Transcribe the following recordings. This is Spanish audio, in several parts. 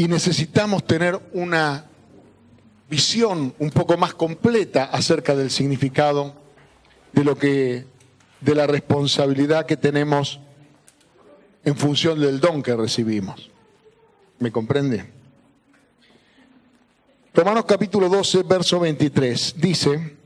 y necesitamos tener una visión un poco más completa acerca del significado de la responsabilidad que tenemos en función del don que recibimos. ¿Me comprende? Romanos capítulo 12, verso 23, dice: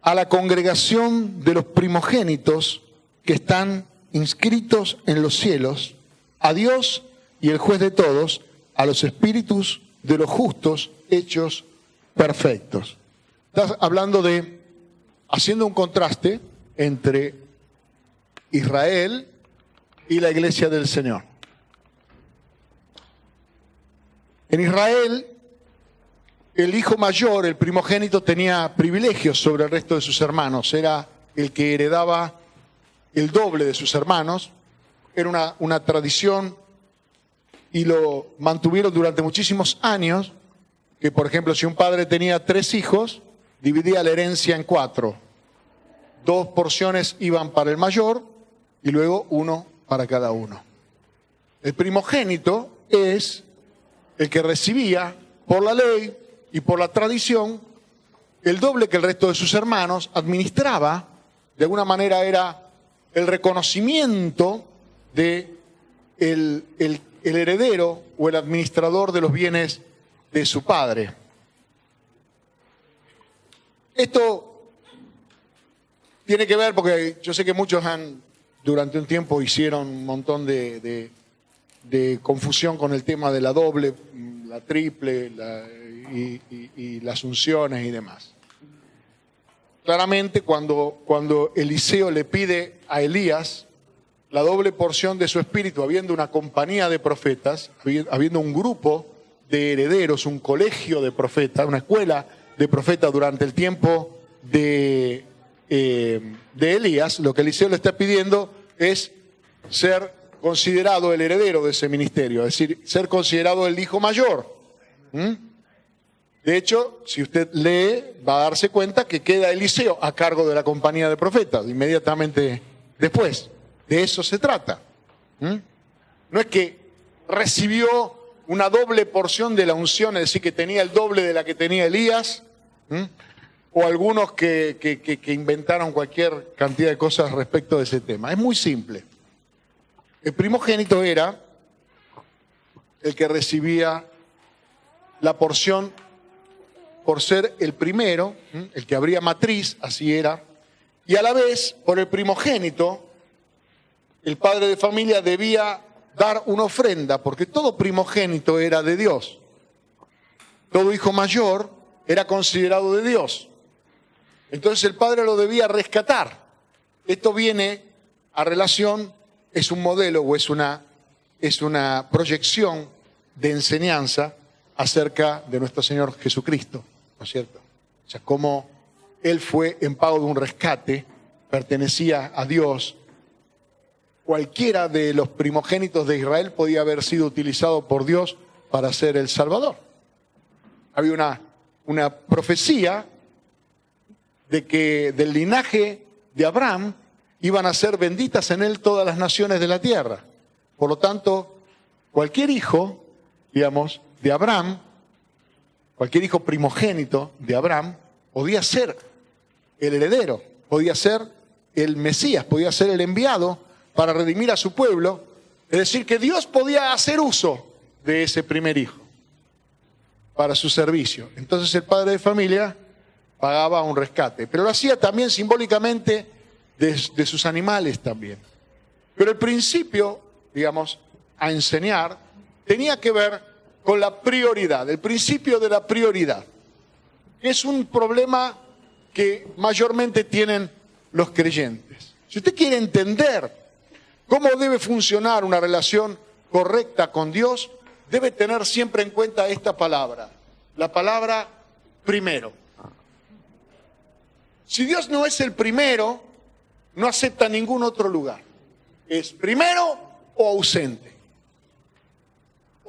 a la congregación de los primogénitos que están inscritos en los cielos, a Dios y el juez de todos, a los espíritus de los justos hechos perfectos. Estás hablando haciendo un contraste entre Israel y la iglesia del Señor. En Israel, el hijo mayor, el primogénito, tenía privilegios sobre el resto de sus hermanos. Era el que heredaba el doble de sus hermanos. Era una tradición y lo mantuvieron durante muchísimos años, que por ejemplo, si un padre tenía 3 hijos, dividía la herencia en 4. 2 porciones iban para el mayor y luego 1 para cada uno. El primogénito es el que recibía por la ley y por la tradición el doble que el resto de sus hermanos. Administraba, de alguna manera era el reconocimiento de el heredero o el administrador de los bienes de su padre. Esto tiene que ver porque yo sé que muchos durante un tiempo hicieron un montón de confusión con el tema de la doble, la triple y las unciones y demás. Claramente cuando Eliseo le pide a Elías la doble porción de su espíritu, habiendo una compañía de profetas, habiendo un grupo de herederos, un colegio de profetas, una escuela de profetas durante el tiempo de Elías, lo que Eliseo le está pidiendo es ser considerado el heredero de ese ministerio, es decir, ser considerado el hijo mayor. De hecho, si usted lee, va a darse cuenta que queda Eliseo a cargo de la compañía de profetas inmediatamente después. De eso se trata. No es que recibió una doble porción de la unción, es decir, que tenía el doble de la que tenía Elías, o algunos que inventaron cualquier cantidad de cosas respecto de ese tema. Es muy simple. El primogénito era el que recibía la porción por ser el primero, el que abría matriz, así era, y a la vez, por el primogénito, el padre de familia debía dar una ofrenda, porque todo primogénito era de Dios. Todo hijo mayor era considerado de Dios. Entonces el padre lo debía rescatar. Esto viene a relación, es un modelo o es una proyección de enseñanza acerca de nuestro Señor Jesucristo, ¿no es cierto? O sea, cómo Él fue en pago de un rescate, pertenecía a Dios. Cualquiera de los primogénitos de Israel podía haber sido utilizado por Dios para ser el Salvador. Había una profecía de que del linaje de Abraham iban a ser benditas en él todas las naciones de la tierra. Por lo tanto, cualquier hijo, digamos, de Abraham, cualquier hijo primogénito de Abraham, podía ser el heredero, podía ser el Mesías, podía ser el enviado para redimir a su pueblo. Es decir, que Dios podía hacer uso de ese primer hijo para su servicio. Entonces el padre de familia pagaba un rescate, pero lo hacía también simbólicamente de sus animales también. Pero el principio, digamos, a enseñar, tenía que ver con la prioridad, el principio de la prioridad. Es un problema que mayormente tienen los creyentes. Si usted quiere entender cómo debe funcionar una relación correcta con Dios, debe tener siempre en cuenta esta palabra, la palabra primero. Si Dios no es el primero, no acepta ningún otro lugar. Es primero o ausente.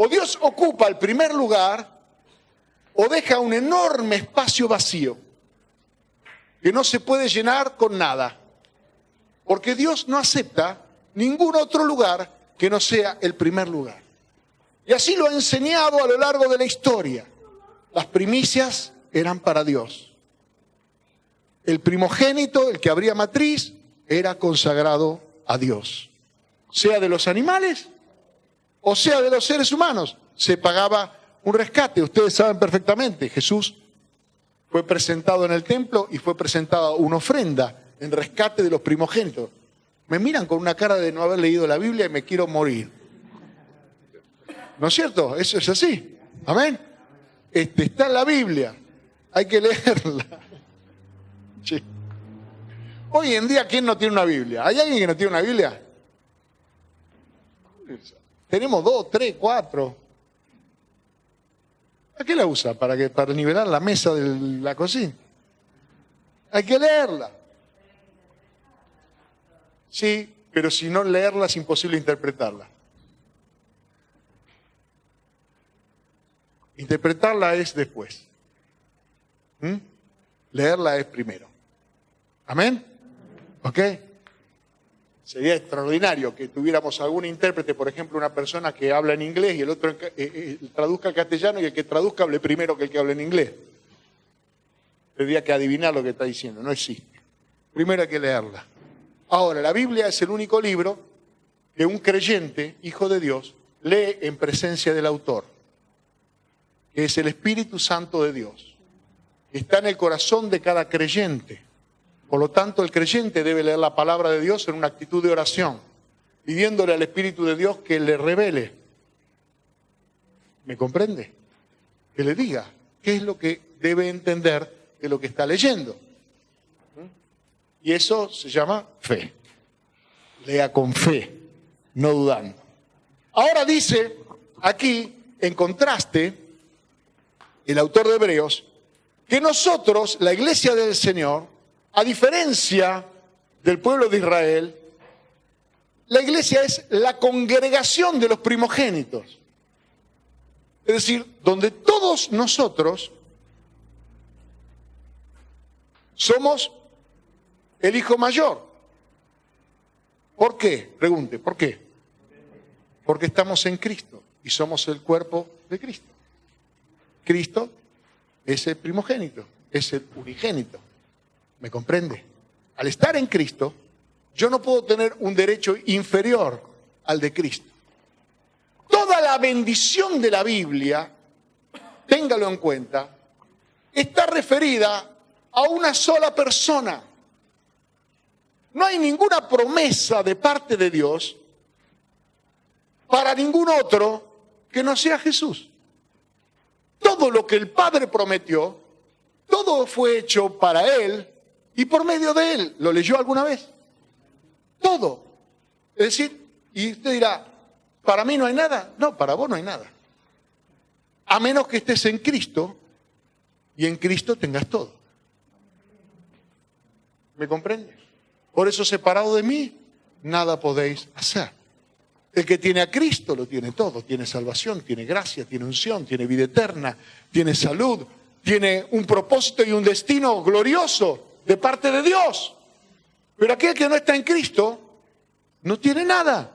O Dios ocupa el primer lugar o deja un enorme espacio vacío que no se puede llenar con nada. Porque Dios no acepta ningún otro lugar que no sea el primer lugar. Y así lo ha enseñado a lo largo de la historia. Las primicias eran para Dios. El primogénito, el que abría matriz, era consagrado a Dios. Sea de los animales o sea de los seres humanos, se pagaba un rescate. Ustedes saben perfectamente, Jesús fue presentado en el templo y fue presentada una ofrenda en rescate de los primogénitos. Me miran con una cara de no haber leído la Biblia y me quiero morir. ¿No es cierto? Eso es así. Amén. Está en la Biblia. Hay que leerla. Sí. Hoy en día, ¿quién no tiene una Biblia? ¿Hay alguien que no tiene una Biblia? Tenemos 2, 3, 4. ¿A qué la usa? ¿Para nivelar la mesa de la cocina? Hay que leerla. Sí, pero si no leerla es imposible interpretarla. Interpretarla es después. Leerla es primero. ¿Amén? ¿Ok? Sería extraordinario que tuviéramos algún intérprete, por ejemplo, una persona que habla en inglés y el otro traduzca al castellano y el que traduzca hable primero que el que habla en inglés. Tendría que adivinar lo que está diciendo, no existe. Primero hay que leerla. Ahora, la Biblia es el único libro que un creyente, hijo de Dios, lee en presencia del autor, que es el Espíritu Santo de Dios. Está en el corazón de cada creyente. Por lo tanto, el creyente debe leer la palabra de Dios en una actitud de oración, pidiéndole al Espíritu de Dios que le revele. ¿Me comprende? Que le diga qué es lo que debe entender de lo que está leyendo. Y eso se llama fe. Lea con fe, no dudando. Ahora dice aquí, en contraste, el autor de Hebreos, que nosotros, la iglesia del Señor, a diferencia del pueblo de Israel, la iglesia es la congregación de los primogénitos. Es decir, donde todos nosotros somos el hijo mayor. ¿Por qué? Pregunte, ¿por qué? Porque estamos en Cristo y somos el cuerpo de Cristo. Cristo es el primogénito, es el unigénito. ¿Me comprende? Al estar en Cristo, yo no puedo tener un derecho inferior al de Cristo. Toda la bendición de la Biblia, téngalo en cuenta, está referida a una sola persona. No hay ninguna promesa de parte de Dios para ningún otro que no sea Jesús. Todo lo que el Padre prometió, todo fue hecho para Él y por medio de Él. ¿Lo leyó alguna vez? Todo. Es decir, y usted dirá, ¿para mí no hay nada? No, para vos no hay nada. A menos que estés en Cristo y en Cristo tengas todo. ¿Me comprende? Por eso, separado de mí, nada podéis hacer. El que tiene a Cristo lo tiene todo. Tiene salvación, tiene gracia, tiene unción, tiene vida eterna, tiene salud, tiene un propósito y un destino glorioso de parte de Dios. Pero aquel que no está en Cristo no tiene nada.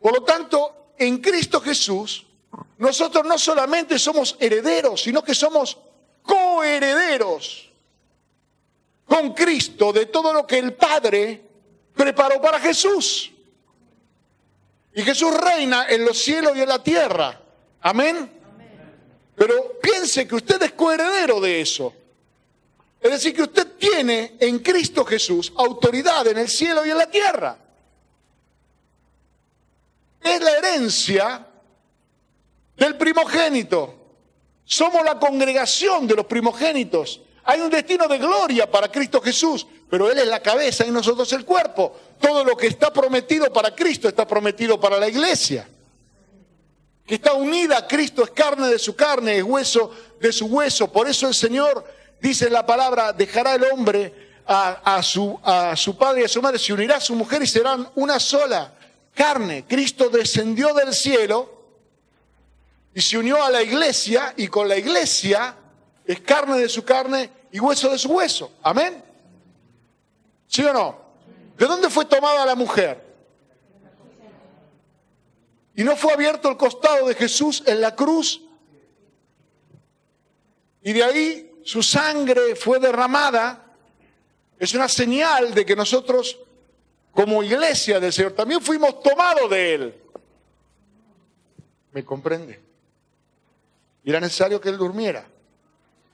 Por lo tanto, en Cristo Jesús, nosotros no solamente somos herederos, sino que somos coherederos con Cristo de todo lo que el Padre preparó para Jesús. Y Jesús reina en los cielos y en la tierra. Amén. Pero piense que usted es coheredero de eso. Es decir, que usted tiene en Cristo Jesús autoridad en el cielo y en la tierra. Es la herencia del primogénito. Somos la congregación de los primogénitos. Hay un destino de gloria para Cristo Jesús, pero Él es la cabeza y nosotros el cuerpo. Todo lo que está prometido para Cristo está prometido para la iglesia. Que está unida a Cristo, es carne de su carne, es hueso de su hueso. Por eso el Señor dice en la palabra, dejará el hombre a su padre y a su madre, se unirá a su mujer y serán una sola carne. Cristo descendió del cielo y se unió a la iglesia, y con la iglesia es carne de su carne y hueso de su hueso. Amén. ¿Sí o no? ¿De dónde fue tomada la mujer? ¿Y no fue abierto el costado de Jesús en la cruz? Y de ahí su sangre fue derramada. Es una señal de que nosotros, como iglesia del Señor, también fuimos tomados de Él. ¿Me comprende? Y era necesario que Él durmiera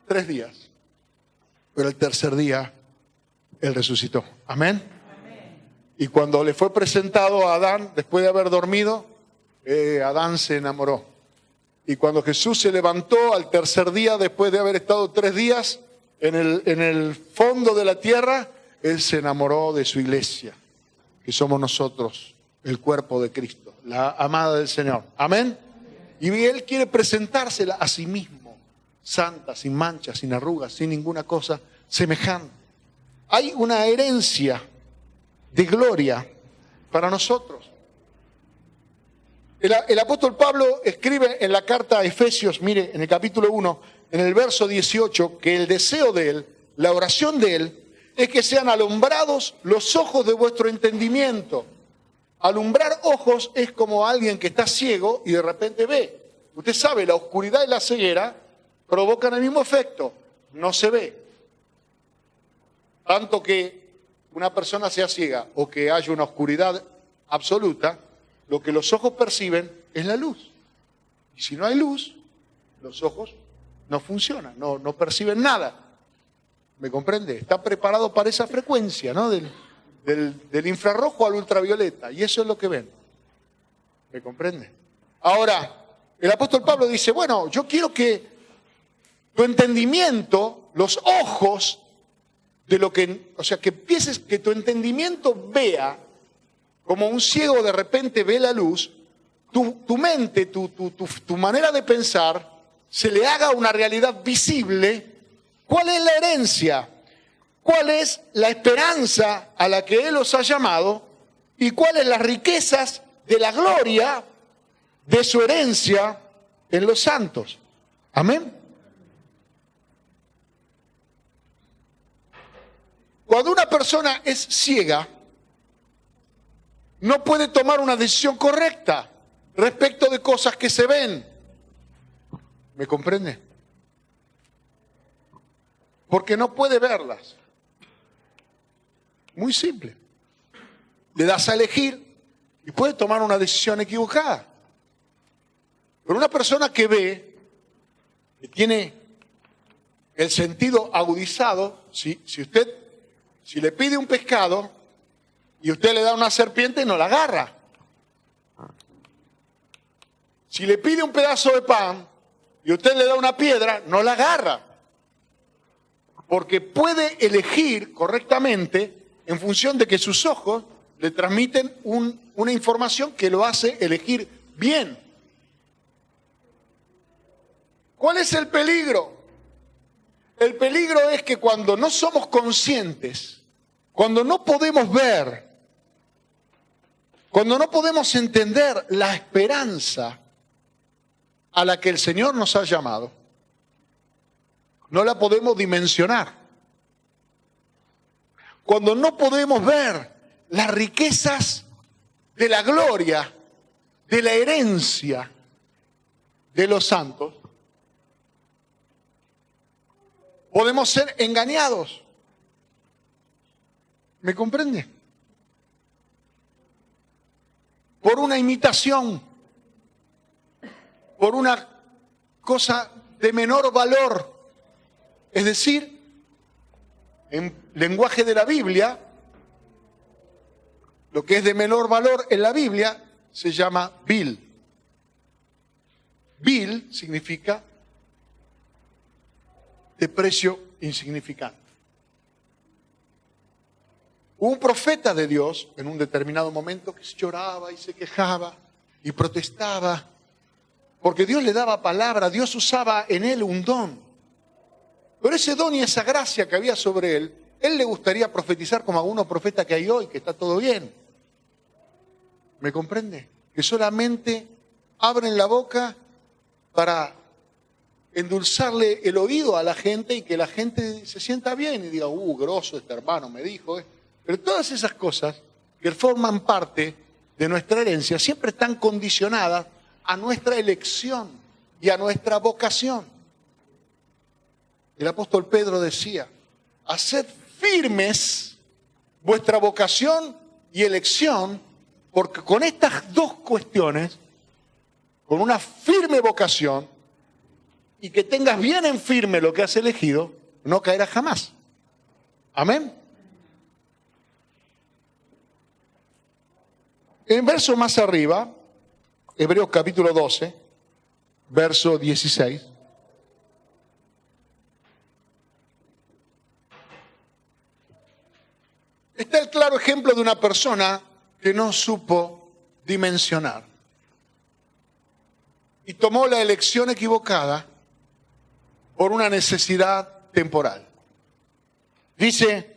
3 días. Pero el tercer día, Él resucitó. Amén. Y cuando le fue presentado a Adán, después de haber dormido, Adán se enamoró. Y cuando Jesús se levantó al tercer día, después de haber estado 3 días en el fondo de la tierra, Él se enamoró de su iglesia, que somos nosotros, el cuerpo de Cristo, la amada del Señor. Amén. Y Él quiere presentársela a sí mismo, santa, sin manchas, sin arrugas, sin ninguna cosa semejante. Hay una herencia de gloria para nosotros. El apóstol Pablo escribe en la carta a Efesios, mire, en el capítulo 1, en el verso 18, que el deseo de Él, la oración de Él, es que sean alumbrados los ojos de vuestro entendimiento. Alumbrar ojos es como alguien que está ciego y de repente ve. Usted sabe, la oscuridad y la ceguera provocan el mismo efecto, no se ve. Tanto que una persona sea ciega o que haya una oscuridad absoluta, lo que los ojos perciben es la luz. Y si no hay luz, los ojos no funcionan, no perciben nada. ¿Me comprende? Está preparado para esa frecuencia, ¿no? Del infrarrojo al ultravioleta. Y eso es lo que ven. ¿Me comprende? Ahora, el apóstol Pablo dice, bueno, yo quiero que tu entendimiento, los ojos de lo que, o sea, que empieces, que tu entendimiento vea, como un ciego de repente ve la luz, tu mente, tu manera de pensar, se le haga una realidad visible. ¿Cuál es la herencia? ¿Cuál es la esperanza a la que Él os ha llamado? ¿Y cuáles las riquezas de la gloria de su herencia en los santos? Amén. Cuando una persona es ciega, no puede tomar una decisión correcta respecto de cosas que se ven. ¿Me comprende? Porque no puede verlas. Muy simple. Le das a elegir y puede tomar una decisión equivocada. Pero una persona que ve, que tiene el sentido agudizado, si le pide un pescado y usted le da una serpiente, no la agarra. Si le pide un pedazo de pan y usted le da una piedra, no la agarra. Porque puede elegir correctamente en función de que sus ojos le transmiten una información que lo hace elegir bien. ¿Cuál es el peligro? El peligro es que cuando no somos conscientes, cuando no podemos ver, cuando no podemos entender la esperanza a la que el Señor nos ha llamado, no la podemos dimensionar. Cuando no podemos ver las riquezas de la gloria, de la herencia de los santos, podemos ser engañados. ¿Me comprende? Por una imitación, por una cosa de menor valor. Es decir, en lenguaje de la Biblia, lo que es de menor valor en la Biblia se llama vil. Vil significa de precio insignificante. Hubo un profeta de Dios en un determinado momento que lloraba y se quejaba y protestaba porque Dios le daba palabra, Dios usaba en él un don. Pero ese don y esa gracia que había sobre él le gustaría profetizar como algunos profetas que hay hoy, que está todo bien. ¿Me comprende? Que solamente abren la boca para endulzarle el oído a la gente y que la gente se sienta bien y diga, grosso este hermano me dijo. Pero todas esas cosas que forman parte de nuestra herencia siempre están condicionadas a nuestra elección y a nuestra vocación. El apóstol Pedro decía, haced firmes vuestra vocación y elección, porque con estas dos cuestiones, con una firme vocación y que tengas bien en firme lo que has elegido, no caerás jamás. Amén. En verso más arriba, Hebreos capítulo 12, verso 16. Está el claro ejemplo de una persona que no supo dimensionar y tomó la elección equivocada por una necesidad temporal. Dice,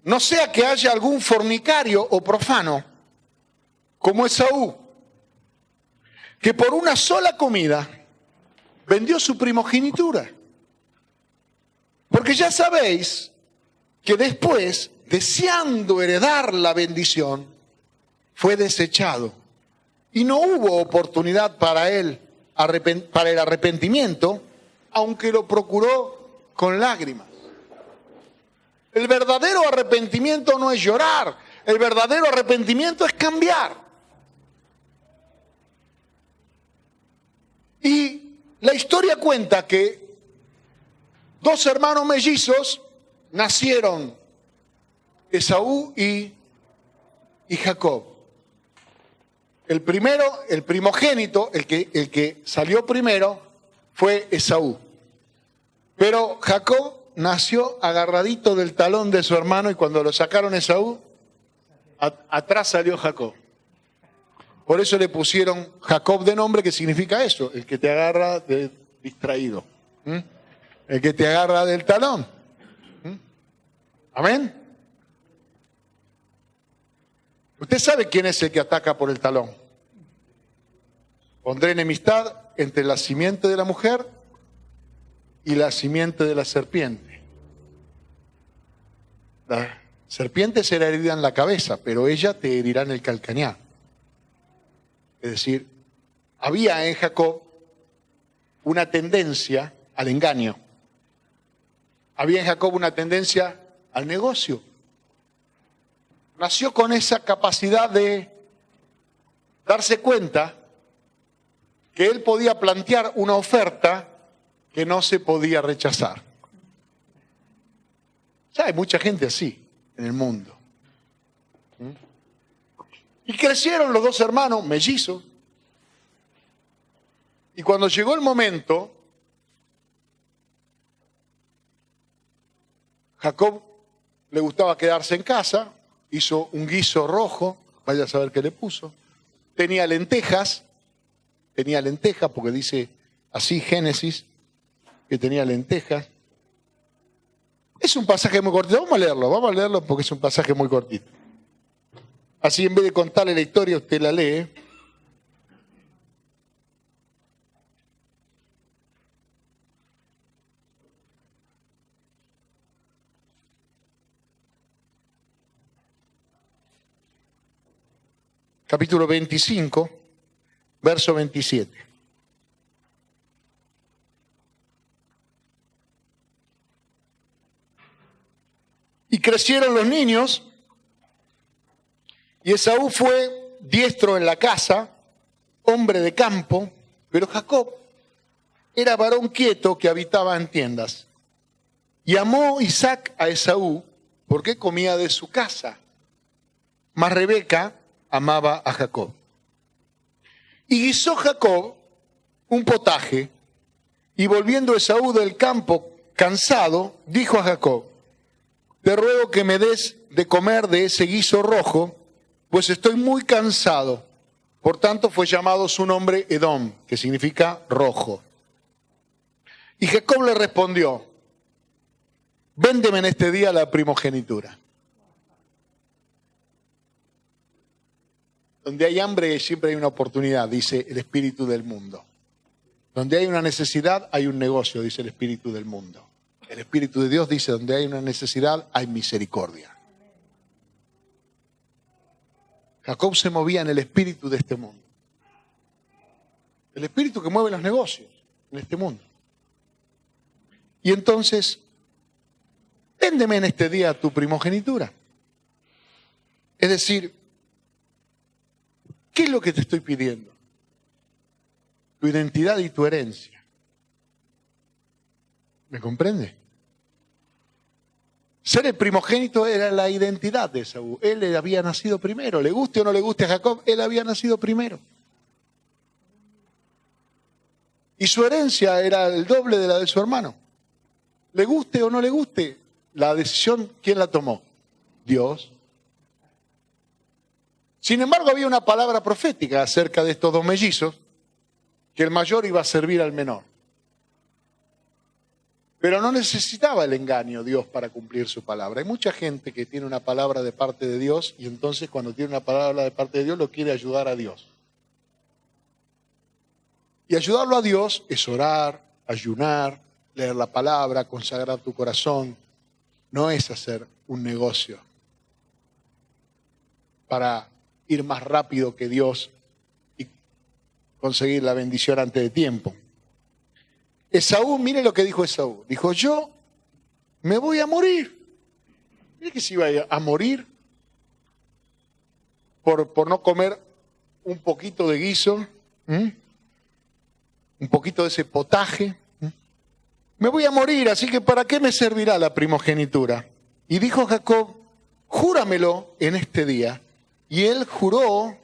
no sea que haya algún fornicario o profano, como Esaú, que por una sola comida vendió su primogenitura. Porque ya sabéis que después, deseando heredar la bendición, fue desechado. Y no hubo oportunidad para él, para el arrepentimiento, aunque lo procuró con lágrimas. El verdadero arrepentimiento no es llorar, el verdadero arrepentimiento es cambiar. Y la historia cuenta que dos hermanos mellizos nacieron, Esaú y Jacob. El primero, el primogénito, el que salió primero, fue Esaú. Pero Jacob nació agarradito del talón de su hermano y cuando lo sacaron Esaú, atrás salió Jacob. Por eso le pusieron Jacob de nombre, que significa eso, el que te agarra de distraído. El que te agarra del talón. Amén. Usted sabe quién es el que ataca por el talón. Pondré enemistad entre la simiente de la mujer y la simiente de la serpiente. La serpiente será herida en la cabeza, pero ella te herirá en el calcañar. Es decir, había en Jacob una tendencia al engaño. Había en Jacob una tendencia al negocio. Nació con esa capacidad de darse cuenta que él podía plantear una oferta que no se podía rechazar. Ya hay mucha gente así en el mundo. Y crecieron los dos hermanos mellizos. Y cuando llegó el momento, Jacob le gustaba quedarse en casa, hizo un guiso rojo, vaya a saber qué le puso. Tenía lentejas porque dice así Génesis, que tenía lentejas. Es un pasaje muy cortito, vamos a leerlo porque es un pasaje muy cortito. Así en vez de contarle la historia, usted la lee. Capítulo 25, verso 27. Y crecieron los niños, y Esaú fue diestro en la casa, hombre de campo, pero Jacob era varón quieto que habitaba en tiendas. Y amó Isaac a Esaú porque comía de su casa, mas Rebeca amaba a Jacob. Y guisó Jacob un potaje, y volviendo Esaú del campo cansado, dijo a Jacob, te ruego que me des de comer de ese guiso rojo, pues estoy muy cansado. Por tanto fue llamado su nombre Edom, que significa rojo. Y Jacob le respondió, véndeme en este día la primogenitura. Donde hay hambre siempre hay una oportunidad, dice el espíritu del mundo. Donde hay una necesidad hay un negocio, dice el espíritu del mundo. El espíritu de Dios dice, donde hay una necesidad hay misericordia. Jacob se movía en el espíritu de este mundo. El espíritu que mueve los negocios en este mundo. Y entonces, véndeme en este día tu primogenitura. Es decir, ¿qué es lo que te estoy pidiendo? Tu identidad y tu herencia. ¿Me comprende? Ser el primogénito era la identidad de Esaú. Él había nacido primero. Le guste o no le guste a Jacob, él había nacido primero. Y su herencia era el doble de la de su hermano. Le guste o no le guste, la decisión, ¿quién la tomó? Dios. Sin embargo, había una palabra profética acerca de estos dos mellizos, que el mayor iba a servir al menor. Pero no necesitaba el engaño Dios para cumplir su palabra. Hay mucha gente que tiene una palabra de parte de Dios y entonces cuando tiene una palabra de parte de Dios lo quiere ayudar a Dios. Y ayudarlo a Dios es orar, ayunar, leer la palabra, consagrar tu corazón. No es hacer un negocio para ir más rápido que Dios y conseguir la bendición antes de tiempo. Esaú, mire lo que dijo Esaú. Dijo, yo me voy a morir. Mire que se iba a morir por no comer un poquito de guiso, un poquito de ese potaje. Me voy a morir, así que ¿para qué me servirá la primogenitura? Y dijo Jacob, júramelo en este día. Y él juró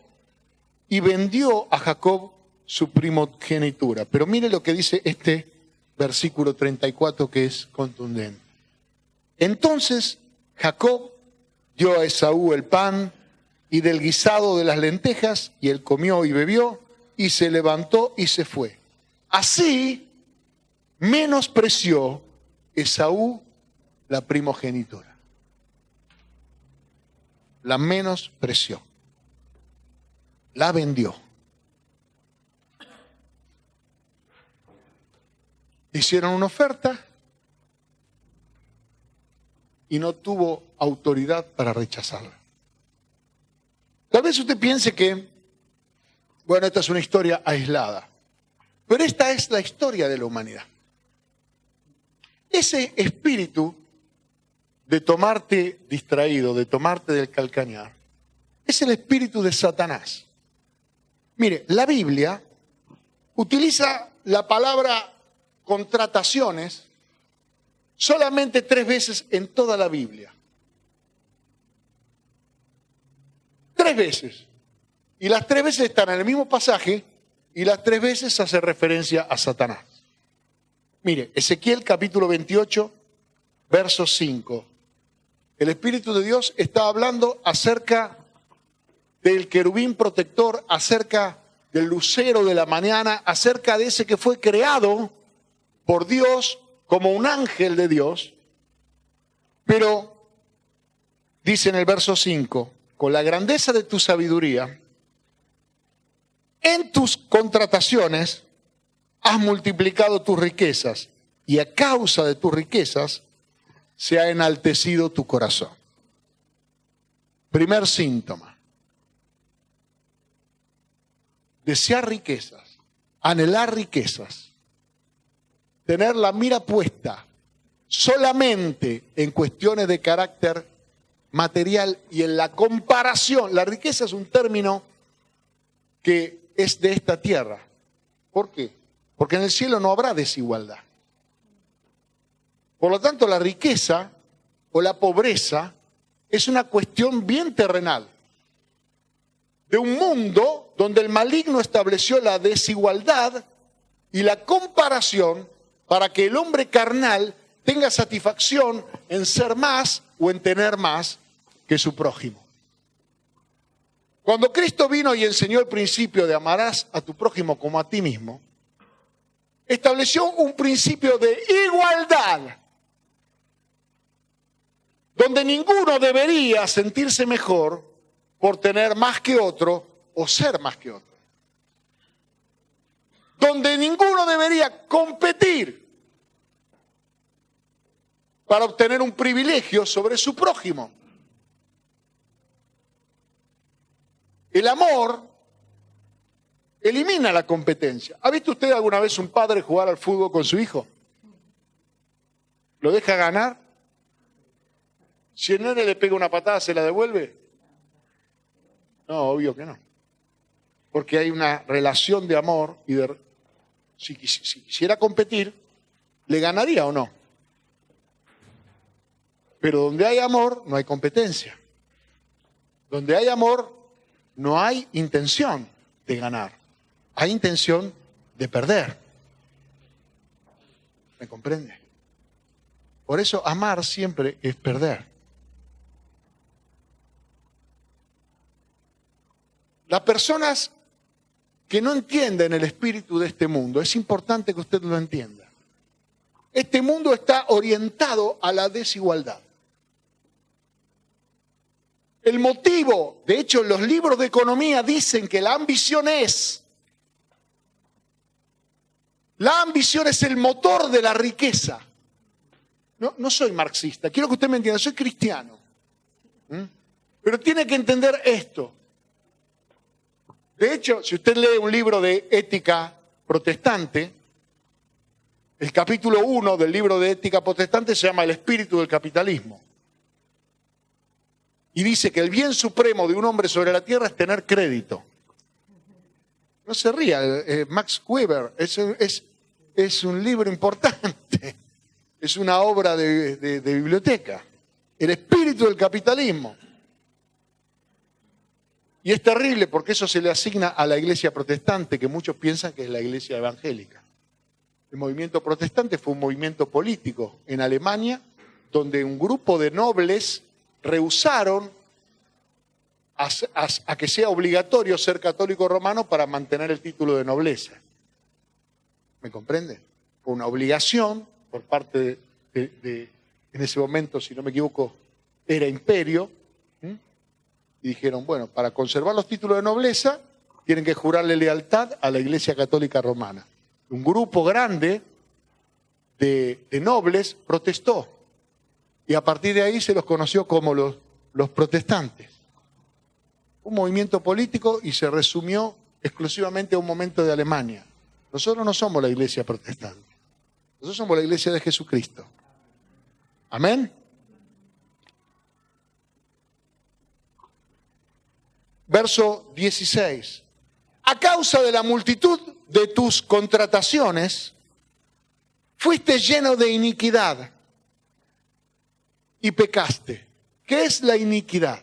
y vendió a Jacob su primogenitura. Pero mire lo que dice este versículo 34 que es contundente. Entonces Jacob dio a Esaú el pan y del guisado de las lentejas, y él comió y bebió, y se levantó y se fue. Así menospreció Esaú la primogenitura. La menospreció. La vendió. Hicieron una oferta y no tuvo autoridad para rechazarla. Tal vez usted piense que, bueno, esta es una historia aislada, pero esta es la historia de la humanidad. Ese espíritu de tomarte distraído, de tomarte del calcañar, es el espíritu de Satanás. Mire, la Biblia utiliza la palabra contrataciones solamente 3 veces en toda la Biblia. 3 veces. Y las 3 veces están en el mismo pasaje y las 3 veces hace referencia a Satanás. Mire, Ezequiel capítulo 28, verso 5. El Espíritu de Dios está hablando acerca del querubín protector, acerca del lucero de la mañana, acerca de ese que fue creado por Dios como un ángel de Dios. Pero dice en el verso 5, con la grandeza de tu sabiduría, en tus contrataciones has multiplicado tus riquezas y a causa de tus riquezas se ha enaltecido tu corazón. Primer síntoma. Desear riquezas, anhelar riquezas, tener la mira puesta solamente en cuestiones de carácter material y en la comparación. La riqueza es un término que es de esta tierra. ¿Por qué? Porque en el cielo no habrá desigualdad. Por lo tanto, la riqueza o la pobreza es una cuestión bien terrenal. De un mundo donde el maligno estableció la desigualdad y la comparación para que el hombre carnal tenga satisfacción en ser más o en tener más que su prójimo. Cuando Cristo vino y enseñó el principio de amarás a tu prójimo como a ti mismo, estableció un principio de igualdad, donde ninguno debería sentirse mejor por tener más que otro o ser más que otro. Donde ninguno debería competir para obtener un privilegio sobre su prójimo. El amor elimina la competencia. ¿Ha visto usted alguna vez un padre jugar al fútbol con su hijo? ¿Lo deja ganar? Si el nene le pega una patada, ¿se la devuelve? No, obvio que no. Porque hay una relación de amor y si quisiera competir, ¿le ganaría o no? Pero donde hay amor, no hay competencia. Donde hay amor, no hay intención de ganar. Hay intención de perder. ¿Me comprende? Por eso amar siempre es perder. Las personas que no entienden el espíritu de este mundo, es importante que usted lo entienda. Este mundo está orientado a la desigualdad. El motivo, de hecho, los libros de economía dicen que la ambición es el motor de la riqueza. No soy marxista, quiero que usted me entienda, soy cristiano. Pero tiene que entender esto. De hecho, si usted lee un libro de ética protestante, el capítulo 1 del libro de ética protestante se llama El espíritu del capitalismo. Y dice que el bien supremo de un hombre sobre la tierra es tener crédito. No se ría, Max Weber es un libro importante, es una obra de biblioteca. El espíritu del capitalismo. Y es terrible porque eso se le asigna a la iglesia protestante, que muchos piensan que es la iglesia evangélica. El movimiento protestante fue un movimiento político en Alemania, donde un grupo de nobles rehusaron a que sea obligatorio ser católico romano para mantener el título de nobleza. ¿Me comprende? Fue una obligación por parte en ese momento, si no me equivoco, era imperio. Y dijeron, bueno, para conservar los títulos de nobleza, tienen que jurarle lealtad a la Iglesia Católica Romana. Un grupo grande de nobles protestó. Y a partir de ahí se los conoció como los protestantes. Un movimiento político y se resumió exclusivamente a un momento de Alemania. Nosotros no somos la iglesia protestante. Nosotros somos la iglesia de Jesucristo. Amén. Verso 16. A causa de la multitud de tus contrataciones, fuiste lleno de iniquidad y pecaste. ¿Qué es la iniquidad?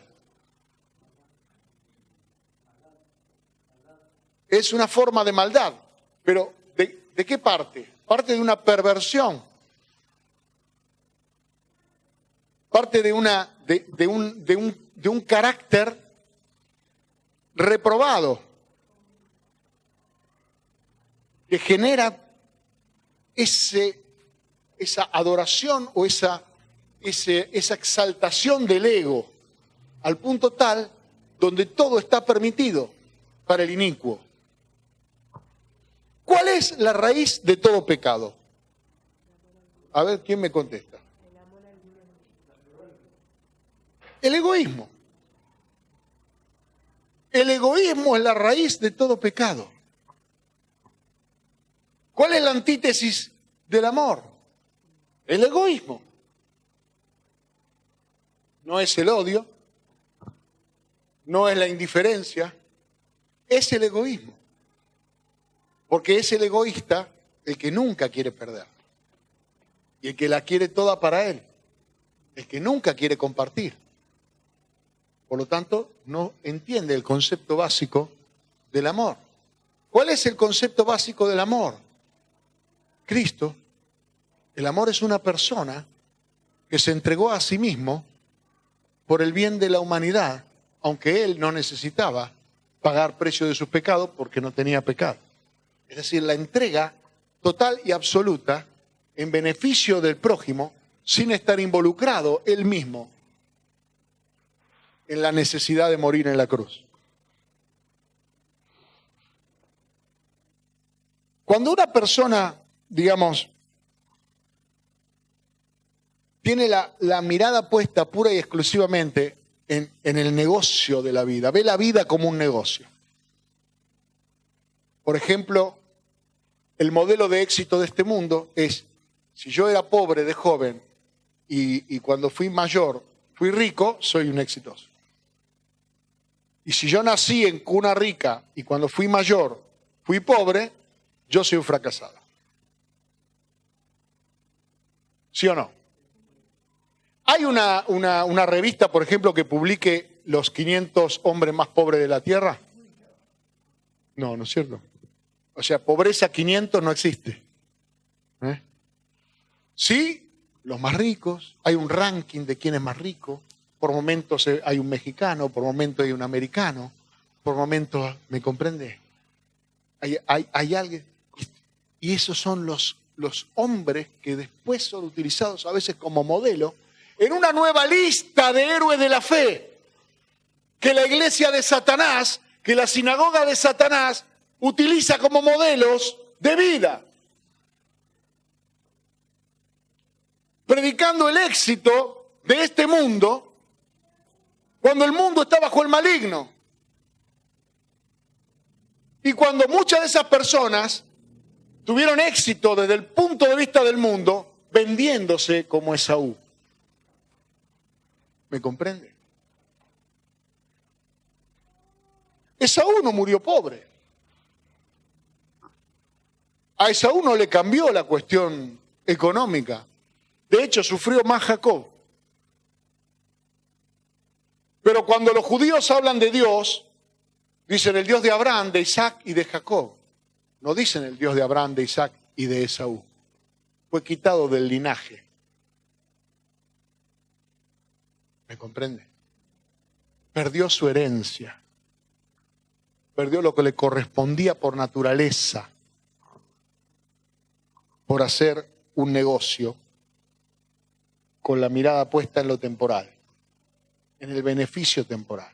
Es una forma de maldad. Pero ¿de qué parte? Parte de una perversión. Parte de un carácter reprobado que genera esa adoración o esa exaltación del ego al punto tal donde todo está permitido para el inicuo. ¿Cuál es la raíz de todo pecado? A ver, ¿quién me contesta? El egoísmo. El egoísmo es la raíz de todo pecado. ¿Cuál es la antítesis del amor? El egoísmo. No es el odio, no es la indiferencia, es el egoísmo. Porque es el egoísta el que nunca quiere perder. Y el que la quiere toda para él. El que nunca quiere compartir. Por lo tanto, no entiende el concepto básico del amor. ¿Cuál es el concepto básico del amor? Cristo. El amor es una persona que se entregó a sí mismo por el bien de la humanidad, aunque él no necesitaba pagar precio de sus pecados porque no tenía pecado. Es decir, la entrega total y absoluta en beneficio del prójimo sin estar involucrado él mismo en la necesidad de morir en la cruz. Cuando una persona, digamos, tiene la mirada puesta pura y exclusivamente en el negocio de la vida, ve la vida como un negocio. Por ejemplo, el modelo de éxito de este mundo es, si yo era pobre de joven y cuando fui mayor fui rico, soy un exitoso. Y si yo nací en cuna rica y cuando fui mayor fui pobre, yo soy un fracasado. ¿Sí o no? ¿Hay una revista, por ejemplo, que publique los 500 hombres más pobres de la Tierra? No, ¿no es cierto? O sea, pobreza 500 no existe. Sí, los más ricos, hay un ranking de quién es más rico, por momentos hay un mexicano, por momentos hay un americano, por momentos, ¿me comprende? Hay alguien, y esos son los hombres que después son utilizados a veces como modelo en una nueva lista de héroes de la fe, que la iglesia de Satanás, que la sinagoga de Satanás utiliza como modelos de vida. Predicando el éxito de este mundo cuando el mundo está bajo el maligno. Y cuando muchas de esas personas tuvieron éxito desde el punto de vista del mundo, vendiéndose como Esaú. ¿Me comprende? Esaú no murió pobre. A Esaú no le cambió la cuestión económica. De hecho, sufrió más Jacob. Pero cuando los judíos hablan de Dios, dicen el Dios de Abraham, de Isaac y de Jacob. No dicen el Dios de Abraham, de Isaac y de Esaú. Fue quitado del linaje. ¿Me comprende? Perdió su herencia. Perdió lo que le correspondía por naturaleza. Por hacer un negocio con la mirada puesta en lo temporal, en el beneficio temporal,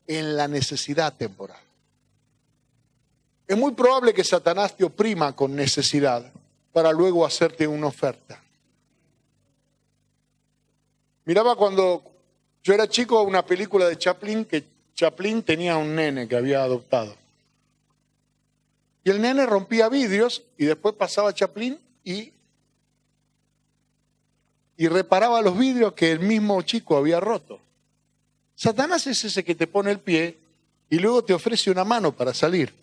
en la necesidad temporal. Es muy probable que Satanás te oprima con necesidad para luego hacerte una oferta. Miraba cuando yo era chico una película de Chaplin, que Chaplin tenía un nene que había adoptado. Y el nene rompía vidrios y después pasaba Chaplin y reparaba los vidrios que el mismo chico había roto. Satanás es ese que te pone el pie y luego te ofrece una mano para salir,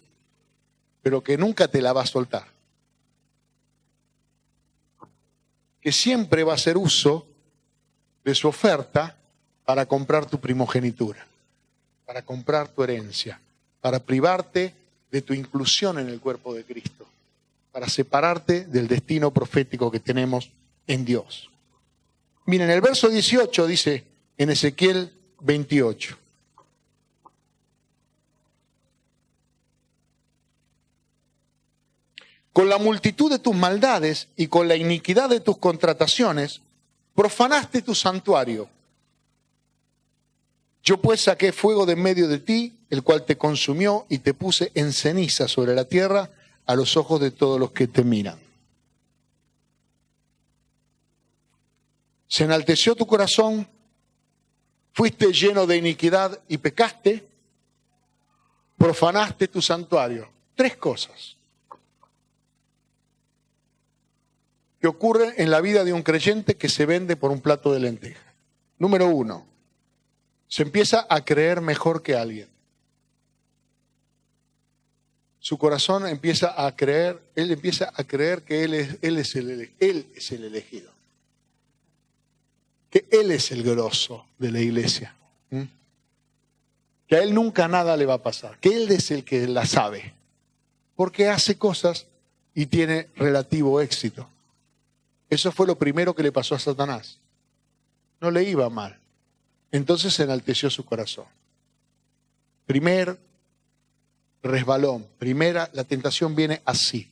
pero que nunca te la va a soltar. Que siempre va a hacer uso de su oferta para comprar tu primogenitura, para comprar tu herencia, para privarte de tu inclusión en el cuerpo de Cristo, para separarte del destino profético que tenemos en Dios. Miren, el verso 18 dice en Ezequiel 28. Con la multitud de tus maldades y con la iniquidad de tus contrataciones, profanaste tu santuario. Yo pues saqué fuego de en medio de ti, el cual te consumió y te puse en ceniza sobre la tierra a los ojos de todos los que te miran. Se enalteció tu corazón, fuiste lleno de iniquidad y pecaste, profanaste tu santuario. 3 cosas que ocurren en la vida de un creyente que se vende por un plato de lentejas. Número 1, se empieza a creer mejor que alguien. Su corazón empieza a creer, él empieza a creer que él es el elegido. Que él es el grosso de la iglesia. Que a él nunca nada le va a pasar. Que él es el que la sabe. Porque hace cosas y tiene relativo éxito. Eso fue lo primero que le pasó a Satanás. No le iba mal. Entonces se enalteció su corazón. Primer resbalón. La tentación viene así.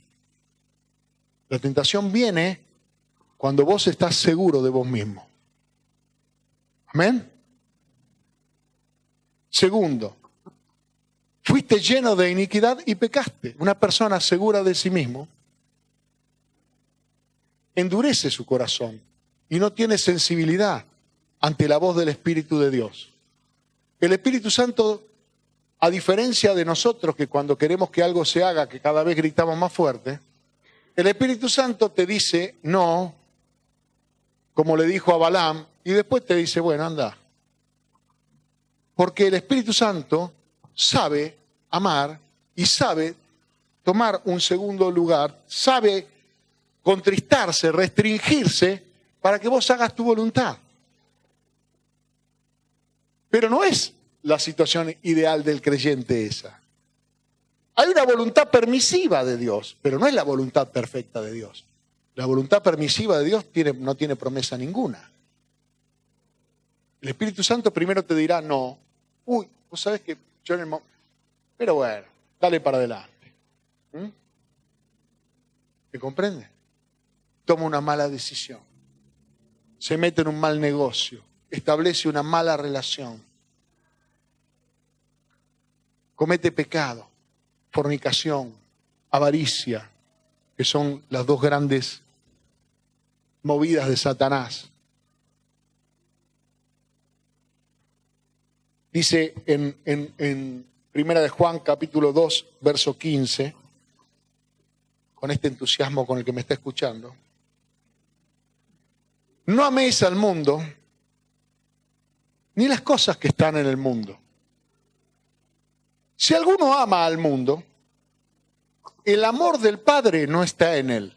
La tentación viene cuando vos estás seguro de vos mismo. Amén. Segundo, fuiste lleno de iniquidad y pecaste. Una persona segura de sí mismo endurece su corazón y no tiene sensibilidad ante la voz del Espíritu de Dios. El Espíritu Santo, a diferencia de nosotros que cuando queremos que algo se haga, que cada vez gritamos más fuerte, el Espíritu Santo te dice no, como le dijo a Balaam, y después te dice, bueno, anda. Porque el Espíritu Santo sabe amar y sabe tomar un segundo lugar, sabe contristarse, restringirse para que vos hagas tu voluntad. Pero no es la situación ideal del creyente esa. Hay una voluntad permisiva de Dios, pero no es la voluntad perfecta de Dios. La voluntad permisiva de Dios no tiene promesa ninguna. El Espíritu Santo primero te dirá no. Uy, vos sabés que yo en el momento... Pero bueno, dale para adelante. ¿Me comprende? Toma una mala decisión. Se mete en un mal negocio. Establece una mala relación. Comete pecado, fornicación, avaricia, que son las dos grandes movidas de Satanás. Dice en Primera de Juan, capítulo 2, verso 15, con este entusiasmo con el que me está escuchando: no améis al mundo, ni las cosas que están en el mundo. Si alguno ama al mundo, el amor del Padre no está en él.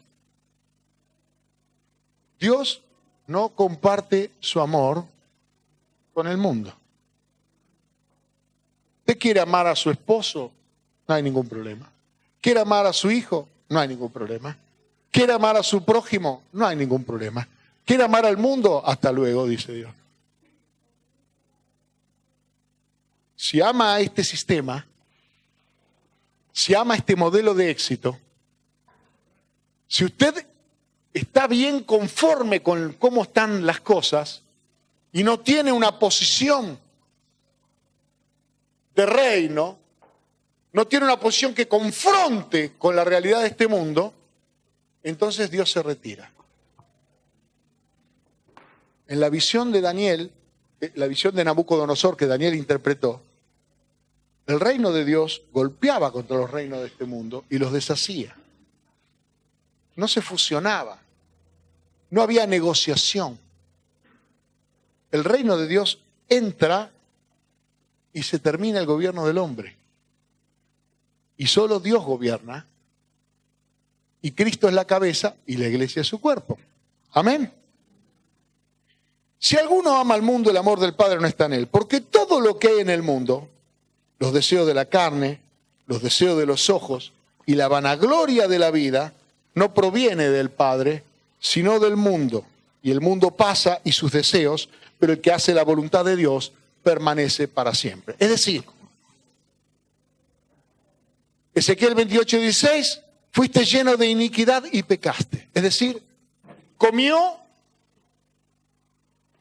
Dios no comparte su amor con el mundo. ¿Usted quiere amar a su esposo? No hay ningún problema. ¿Quiere amar a su hijo? No hay ningún problema. ¿Quiere amar a su prójimo? No hay ningún problema. ¿Quiere amar al mundo? Hasta luego, dice Dios. Si ama a este sistema, si ama este modelo de éxito, si usted está bien conforme con cómo están las cosas y no tiene una posición de reino, no tiene una posición que confronte con la realidad de este mundo, entonces Dios se retira. En la visión de Daniel, la visión de Nabucodonosor que Daniel interpretó, el reino de Dios golpeaba contra los reinos de este mundo y los deshacía. No se fusionaba. No había negociación. El reino de Dios entra y se termina el gobierno del hombre. Y solo Dios gobierna. Y Cristo es la cabeza y la iglesia es su cuerpo. Amén. Si alguno ama al mundo, el amor del Padre no está en él. Porque todo lo que hay en el mundo, los deseos de la carne, los deseos de los ojos y la vanagloria de la vida, no proviene del Padre, sino del mundo. Y el mundo pasa y sus deseos, pero el que hace la voluntad de Dios permanece para siempre. Es decir, Ezequiel 28:16, fuiste lleno de iniquidad y pecaste. Es decir, comió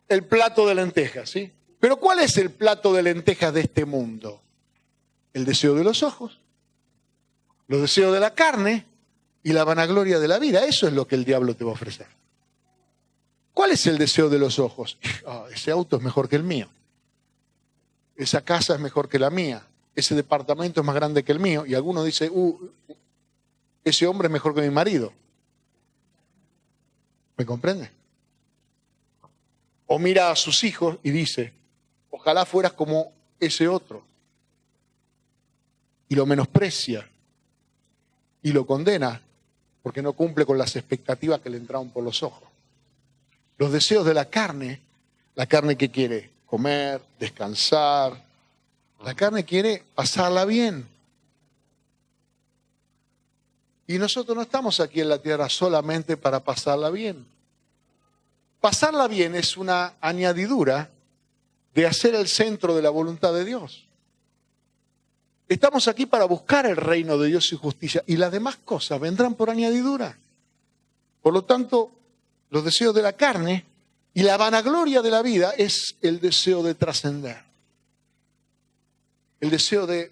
el plato de lentejas, ¿sí? Pero ¿cuál es el plato de lentejas de este mundo? El deseo de los ojos, los deseos de la carne y la vanagloria de la vida. Eso es lo que el diablo te va a ofrecer. ¿Cuál es el deseo de los ojos? Oh, ese auto es mejor que el mío. Esa casa es mejor que la mía. Ese departamento es más grande que el mío. Y alguno dice, ese hombre es mejor que mi marido. ¿Me comprende? O mira a sus hijos y dice, ojalá fueras como ese otro. Y lo menosprecia y lo condena porque no cumple con las expectativas que le entraron por los ojos. Los deseos de la carne que quiere comer, descansar, la carne quiere pasarla bien. Y nosotros no estamos aquí en la tierra solamente para pasarla bien. Pasarla bien es una añadidura de hacer el centro de la voluntad de Dios. Estamos aquí para buscar el reino de Dios y justicia, y las demás cosas vendrán por añadidura. Por lo tanto, los deseos de la carne y la vanagloria de la vida es el deseo de trascender. El deseo de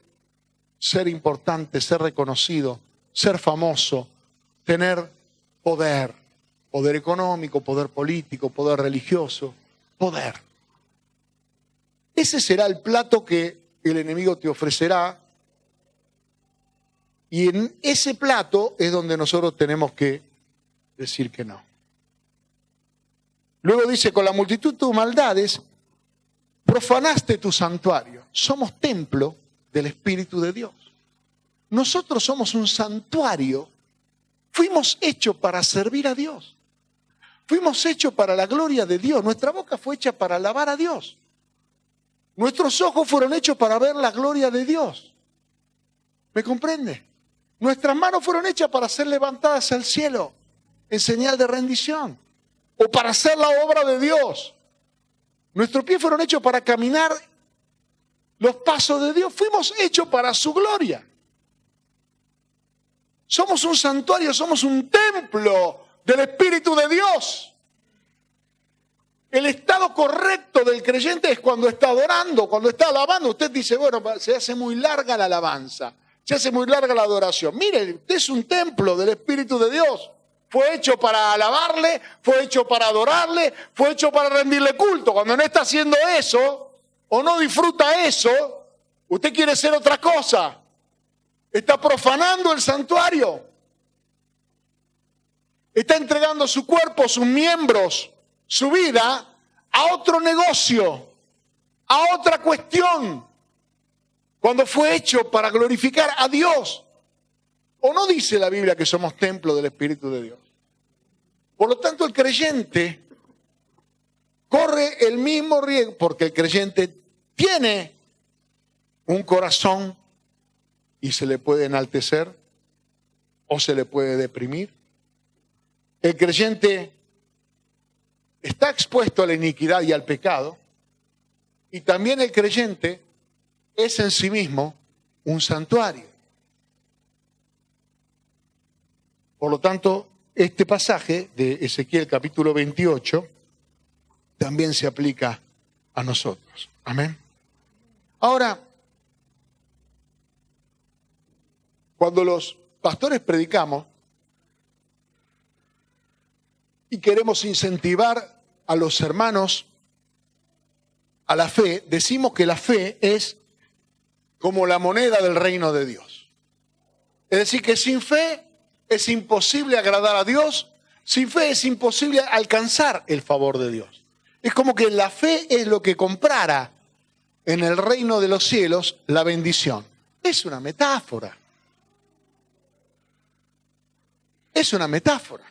ser importante, ser reconocido, ser famoso, tener poder, poder económico, poder político, poder religioso, poder. ese será el plato que el enemigo te ofrecerá. Y en ese plato es donde nosotros tenemos que decir que no. Luego dice, con la multitud de tus maldades, profanaste tu santuario. Somos templo del Espíritu de Dios. Nosotros somos un santuario. Fuimos hechos para servir a Dios. Fuimos hechos para la gloria de Dios. Nuestra boca fue hecha para alabar a Dios. Nuestros ojos fueron hechos para ver la gloria de Dios. ¿Me comprende? Nuestras manos fueron hechas para ser levantadas al cielo en señal de rendición o para hacer la obra de Dios. Nuestros pies fueron hechos para caminar los pasos de Dios. Fuimos hechos para su gloria. Somos un santuario, somos un templo del Espíritu de Dios. El estado correcto del creyente es cuando está adorando, cuando está alabando. Usted dice, bueno, se hace muy larga la alabanza, se hace muy larga la adoración. Mire, usted es un templo del Espíritu de Dios. Fue hecho para alabarle, fue hecho para adorarle, fue hecho para rendirle culto. Cuando no está haciendo eso, o no disfruta eso, usted quiere ser otra cosa. Está profanando el santuario. Está entregando su cuerpo, sus miembros, su vida a otro negocio, a otra cuestión, cuando fue hecho para glorificar a Dios. ¿O no dice la Biblia que somos templo del Espíritu de Dios? Por lo tanto, el creyente corre el mismo riesgo, porque el creyente tiene un corazón y se le puede enaltecer o se le puede deprimir. El creyente está expuesto a la iniquidad y al pecado, y también el creyente es en sí mismo un santuario. Por lo tanto, este pasaje de Ezequiel capítulo 28 también se aplica a nosotros. Amén. Ahora, cuando los pastores predicamos y queremos incentivar a los hermanos a la fe, decimos que la fe es como la moneda del reino de Dios. Es decir, que sin fe es imposible agradar a Dios, sin fe es imposible alcanzar el favor de Dios. Es como que la fe es lo que comprara en el reino de los cielos la bendición. Es una metáfora. Es una metáfora.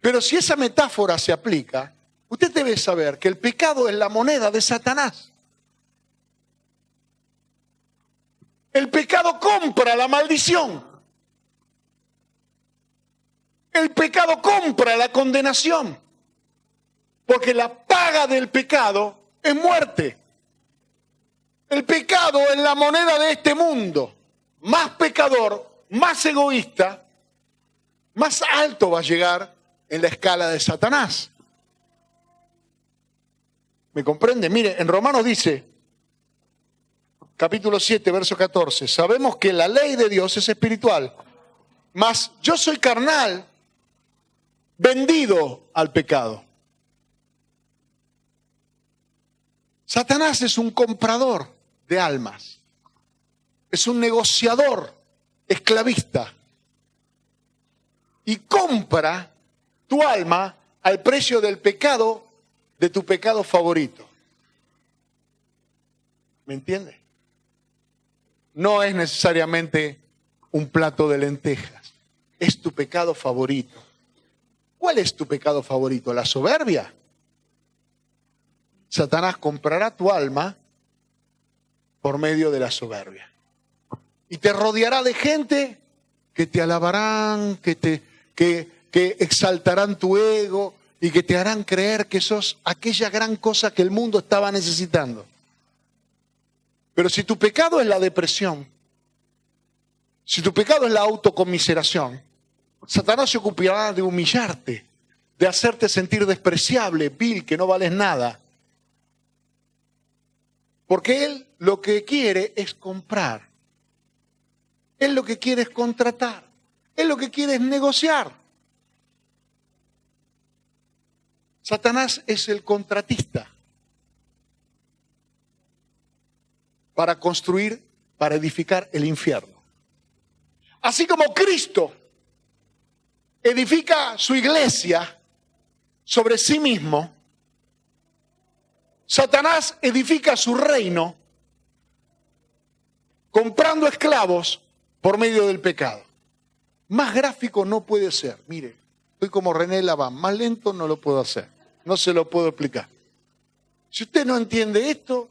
Pero si esa metáfora se aplica, usted debe saber que el pecado es la moneda de Satanás. El pecado compra la maldición. El pecado compra la condenación. Porque la paga del pecado es muerte. El pecado es la moneda de este mundo. Más pecador, más egoísta, más alto va a llegar en la escala de Satanás. ¿Me comprende? Mire, en Romanos dice, capítulo 7, verso 14, sabemos que la ley de Dios es espiritual, mas yo soy carnal, vendido al pecado. Satanás es un comprador de almas, es un negociador esclavista y compra tu alma al precio del pecado, de tu pecado favorito. ¿Me entiende? No es necesariamente un plato de lentejas, es tu pecado favorito. ¿Cuál es tu pecado favorito? ¿La soberbia? Satanás comprará tu alma por medio de la soberbia. Y te rodeará de gente que te alabarán, que exaltarán tu ego y que te harán creer que sos aquella gran cosa que el mundo estaba necesitando. Pero si tu pecado es la depresión, si tu pecado es la autocomiseración, Satanás se ocupará de humillarte, de hacerte sentir despreciable, vil, que no vales nada. Porque él lo que quiere es comprar. Él lo que quiere es contratar. Él lo que quiere es negociar. Satanás es el contratista. para construir, para edificar el infierno. Así como Cristo edifica su iglesia sobre sí mismo, Satanás edifica su reino comprando esclavos por medio del pecado. Más gráfico no puede ser. Mire, estoy como René Laván, más lento no lo puedo hacer, no se lo puedo explicar. Si usted no entiende esto,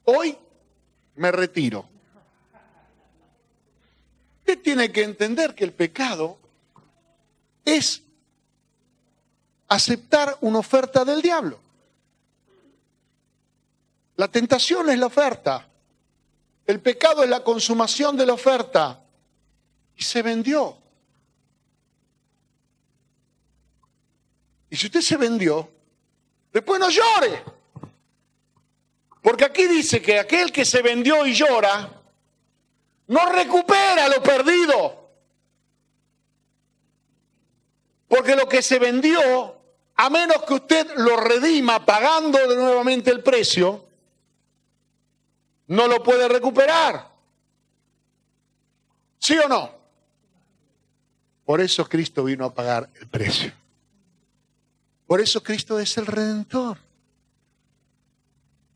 hoy me retiro. Usted tiene que entender que el pecado es aceptar una oferta del diablo. La tentación es la oferta. El pecado es la consumación de la oferta. Y se vendió. Y si usted se vendió, después no llore. Porque aquí dice que aquel que se vendió y llora, no recupera lo perdido. Porque lo que se vendió, a menos que usted lo redima pagando de nuevamente el precio, no lo puede recuperar. ¿Sí o no? Por eso Cristo vino a pagar el precio. Por eso Cristo es el Redentor.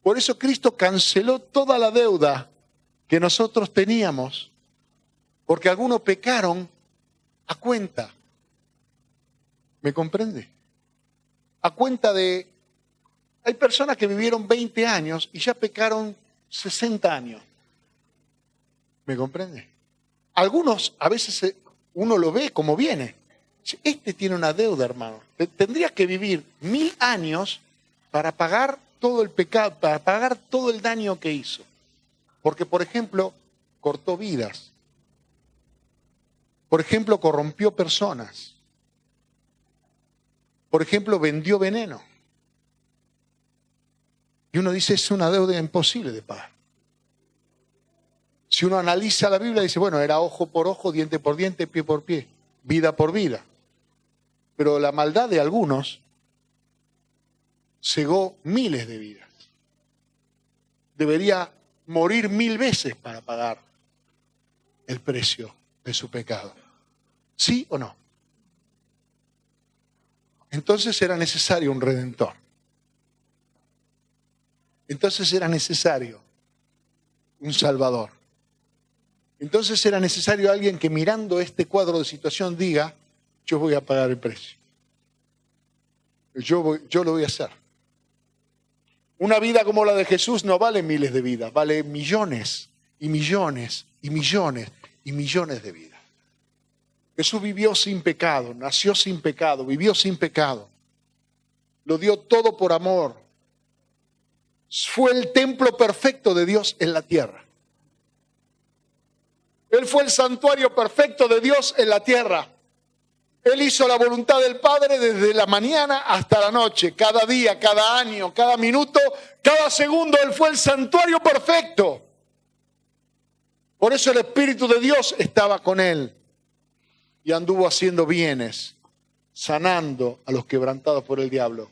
Por eso Cristo canceló toda la deuda que nosotros teníamos, porque algunos pecaron a cuenta. ¿Me comprende? A cuenta de... Hay personas que vivieron 20 años y ya pecaron 60 años. ¿Me comprende? Algunos, a veces uno lo ve como viene. Este tiene una deuda, hermano. Tendría que vivir 1000 años para pagar todo el pecado, para pagar todo el daño que hizo. Porque, por ejemplo, cortó vidas. Por ejemplo, corrompió personas. Por ejemplo, vendió veneno. Y uno dice, es una deuda imposible de pagar. Si uno analiza la Biblia, dice, bueno, era ojo por ojo, diente por diente, pie por pie, vida por vida. Pero la maldad de algunos cegó miles de vidas. Debería morir 1000 veces para pagar el precio de su pecado. ¿Sí o no? Entonces era necesario un redentor. Entonces era necesario un salvador. Entonces era necesario alguien que mirando este cuadro de situación diga, yo voy a pagar el precio. Yo lo voy a hacer. Una vida como la de Jesús no vale miles de vidas, vale millones y millones y millones y millones de vidas. Jesús vivió sin pecado, nació sin pecado, vivió sin pecado. Lo dio todo por amor. Fue el templo perfecto de Dios en la tierra. Él fue el santuario perfecto de Dios en la tierra. Él hizo la voluntad del Padre desde la mañana hasta la noche, cada día, cada año, cada minuto, cada segundo. Él fue el santuario perfecto. Por eso el Espíritu de Dios estaba con él y anduvo haciendo bienes, sanando a los quebrantados por el diablo.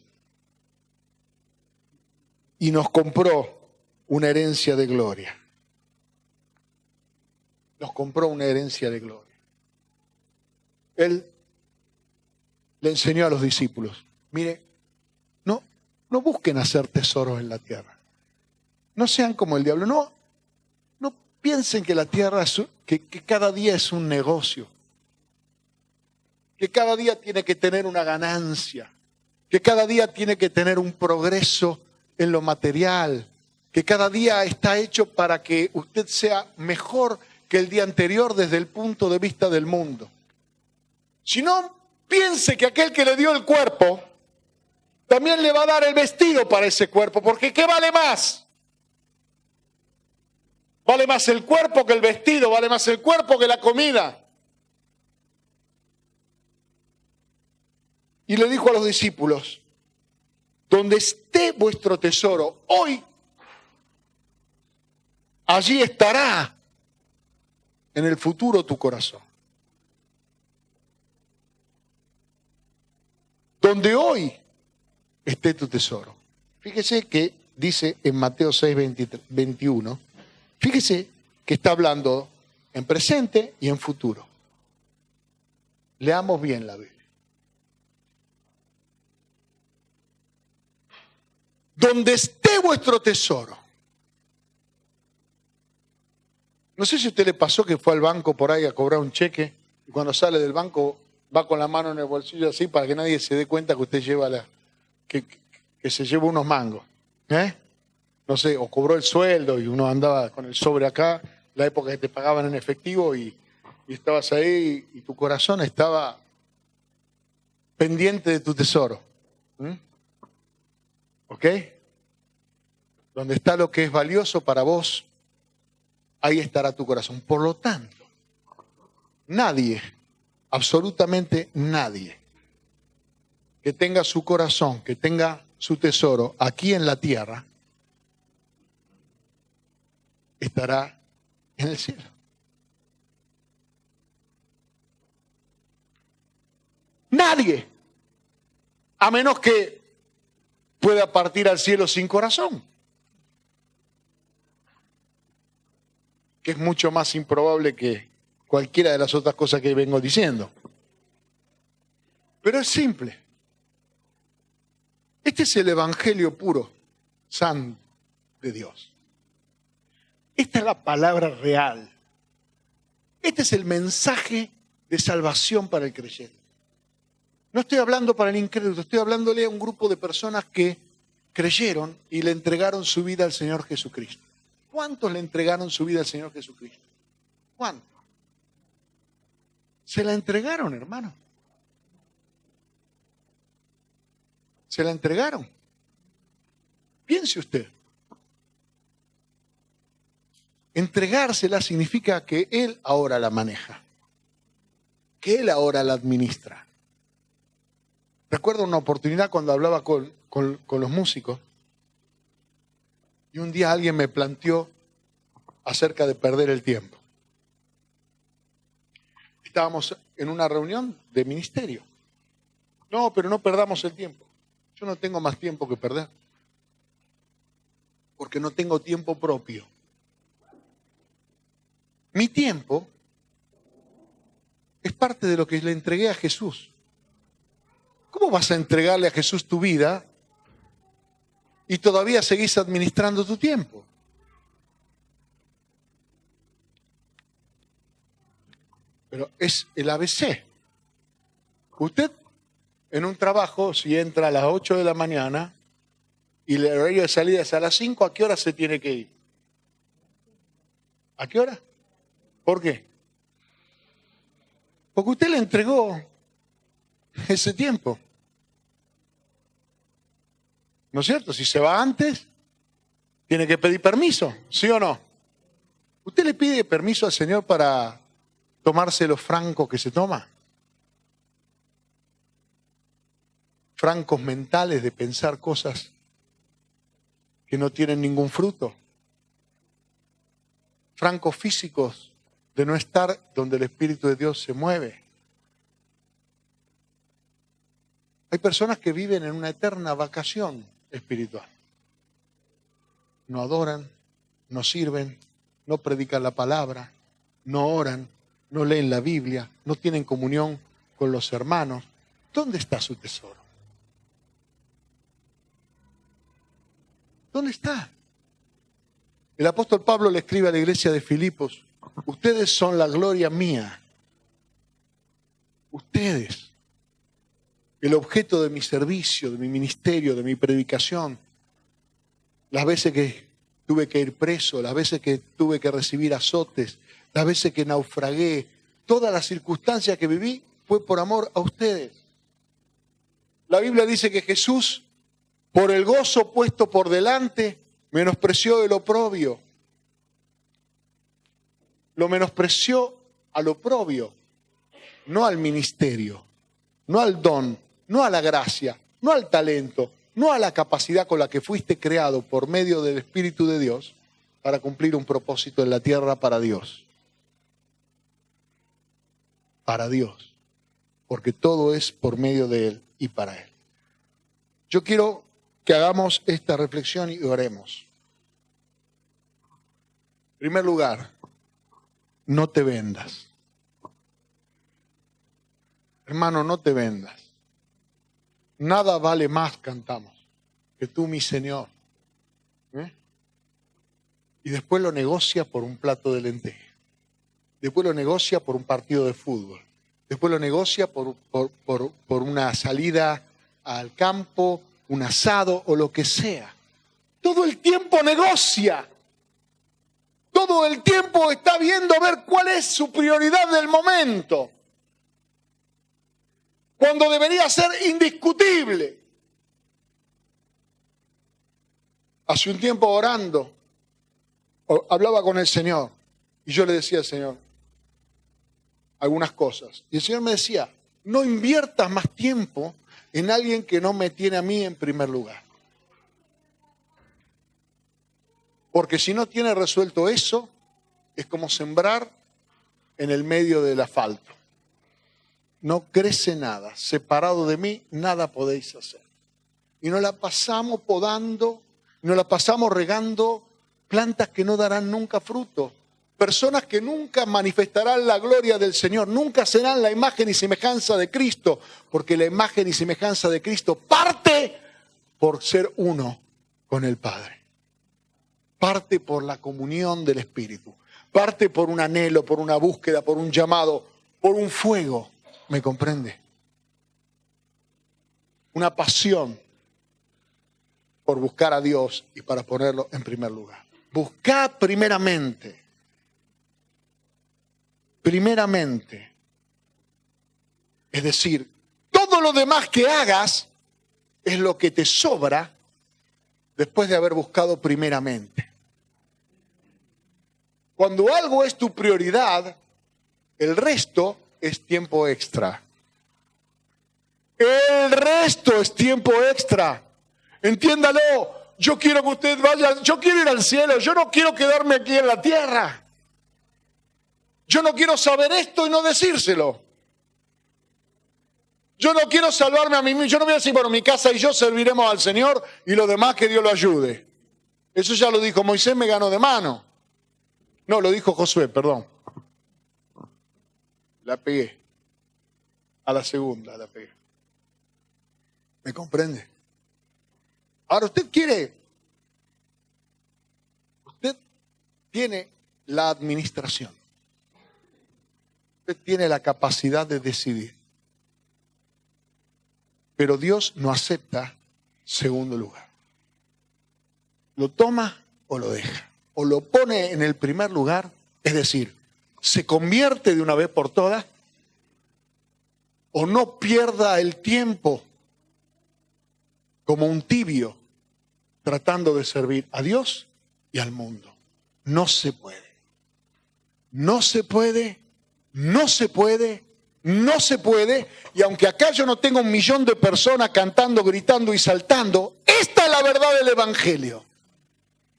Y nos compró una herencia de gloria. Nos compró una herencia de gloria. Él le enseñó a los discípulos, mire, no busquen hacer tesoros en la tierra. No sean como el diablo. No piensen que la tierra, que cada día es un negocio. Que cada día tiene que tener una ganancia. Que cada día tiene que tener un progreso en lo material. Que cada día está hecho para que usted sea mejor que el día anterior desde el punto de vista del mundo. Si no, piense que aquel que le dio el cuerpo también le va a dar el vestido para ese cuerpo, porque ¿qué vale más? Vale más el cuerpo que el vestido, vale más el cuerpo que la comida. Y le dijo a los discípulos, donde esté vuestro tesoro hoy, allí estará en el futuro tu corazón. Donde hoy esté tu tesoro. Fíjese que dice en Mateo 6, 21, Fíjese que está hablando en presente y en futuro. Leamos bien la Biblia. Donde esté vuestro tesoro. No sé si a usted le pasó que fue al banco por ahí a cobrar un cheque y cuando sale del banco va con la mano en el bolsillo así para que nadie se dé cuenta que usted lleva que se lleva unos mangos. No sé, o cobró el sueldo y uno andaba con el sobre acá, la época que te pagaban en efectivo y estabas ahí y tu corazón estaba pendiente de tu tesoro. ¿Ok? Donde está lo que es valioso para vos, ahí estará tu corazón. Por lo tanto, nadie, absolutamente nadie, que tenga su corazón, que tenga su tesoro aquí en la tierra, estará en el cielo. Nadie, a menos que pueda partir al cielo sin corazón, que es mucho más improbable que cualquiera de las otras cosas que vengo diciendo. Pero es simple. Este es el evangelio puro, santo de Dios. Esta es la palabra real. Este es el mensaje de salvación para el creyente. No estoy hablando para el incrédulo, estoy hablándole a un grupo de personas que creyeron y le entregaron su vida al Señor Jesucristo. ¿Cuántos le entregaron su vida al Señor Jesucristo? ¿Cuántos? Se la entregaron, hermano. Se la entregaron. Piense usted. Entregársela significa que Él ahora la maneja, que Él ahora la administra. Recuerdo una oportunidad cuando hablaba con los músicos y un día alguien me planteó acerca de perder el tiempo. Estábamos en una reunión de ministerio. No, pero no perdamos el tiempo. Yo no tengo más tiempo que perder, porque no tengo tiempo propio. Mi tiempo es parte de lo que le entregué a Jesús. ¿Cómo vas a entregarle a Jesús tu vida y todavía seguís administrando tu tiempo? Pero es el ABC. Usted en un trabajo, si entra a las 8 de la mañana y el horario de salida es a las 5, ¿a qué hora se tiene que ir? ¿A qué hora? ¿Por qué? Porque usted le entregó ese tiempo. ¿No es cierto? Si se va antes, tiene que pedir permiso, ¿sí o no? ¿Usted le pide permiso al Señor para tomarse los francos que se toma? Francos mentales de pensar cosas que no tienen ningún fruto. Francos físicos de no estar donde el Espíritu de Dios se mueve. Hay personas que viven en una eterna vacación espiritual. No adoran, no sirven, no predican la palabra, no oran, no leen la Biblia, no tienen comunión con los hermanos. ¿Dónde está su tesoro? ¿Dónde está? El apóstol Pablo le escribe a la iglesia de Filipos: ustedes son la gloria mía. Ustedes. El objeto de mi servicio, de mi ministerio, de mi predicación. Las veces que tuve que ir preso, las veces que tuve que recibir azotes, las veces que naufragué, todas las circunstancias que viví fue por amor a ustedes. La Biblia dice que Jesús, por el gozo puesto por delante, menospreció el oprobio. Lo menospreció al oprobio, no al ministerio, no al don, no a la gracia, no al talento, no a la capacidad con la que fuiste creado por medio del Espíritu de Dios para cumplir un propósito en la tierra para Dios. Para Dios. Porque todo es por medio de Él y para Él. Yo quiero que hagamos esta reflexión y oremos. primer lugar, no te vendas. Hermano, no te vendas. Nada vale más, cantamos, que tú, mi Señor. Y después lo negocia por un plato de lentejas. Después lo negocia por un partido de fútbol. Después lo negocia por una salida al campo, un asado o lo que sea. Todo el tiempo negocia. Todo el tiempo está viendo a ver cuál es su prioridad del momento. Cuando debería ser indiscutible. Hace un tiempo orando, hablaba con el Señor y yo le decía al Señor algunas cosas. Y el Señor me decía, no inviertas más tiempo en alguien que no me tiene a mí en primer lugar. Porque si no tiene resuelto eso, es como sembrar en el medio del asfalto. No crece nada. Separado de mí, nada podéis hacer. Y nos la pasamos podando, nos la pasamos regando plantas que no darán nunca fruto. Personas que nunca manifestarán la gloria del Señor, nunca serán la imagen y semejanza de Cristo, porque la imagen y semejanza de Cristo parte por ser uno con el Padre. Parte por la comunión del Espíritu. Parte por un anhelo, por una búsqueda, por un llamado, por un fuego. ¿Me comprende? Una pasión por buscar a Dios y para ponerlo en primer lugar. Buscad primeramente. Primeramente. Es decir, todo lo demás que hagas es lo que te sobra después de haber buscado primeramente. Cuando algo es tu prioridad, el resto es tiempo extra. El resto es tiempo extra. Entiéndalo. Yo quiero que usted vaya, yo quiero ir al cielo, yo no quiero quedarme aquí en la tierra. Yo no quiero saber esto y no decírselo. Yo no quiero salvarme a mí mismo. Yo no voy a decir, bueno, mi casa y yo serviremos al Señor y lo demás que Dios lo ayude. Eso ya lo dijo Moisés, me ganó de mano. No, lo dijo Josué, perdón. La pegué. A la segunda la pegué. ¿Me comprende? Ahora usted tiene la administración. Usted tiene la capacidad de decidir. Pero Dios no acepta segundo lugar. Lo toma o lo deja. O lo pone en el primer lugar, es decir, se convierte de una vez por todas, o no pierda el tiempo como un tibio tratando de servir a Dios y al mundo. No se puede. No se puede, no se puede, no se puede. Y aunque acá yo no tengo 1 millón de personas cantando, gritando y saltando, esta es la verdad del Evangelio.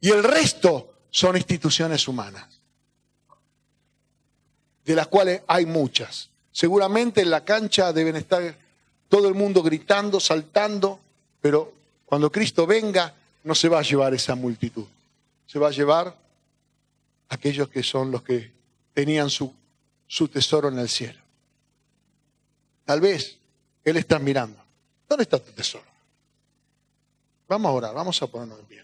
Y el resto son instituciones humanas, de las cuales hay muchas. Seguramente en la cancha deben estar todo el mundo gritando, saltando, pero cuando Cristo venga no se va a llevar esa multitud. Se va a llevar aquellos que son los que tenían su tesoro en el cielo. Tal vez Él está mirando. ¿Dónde está tu tesoro? Vamos a orar, vamos a ponernos en pie.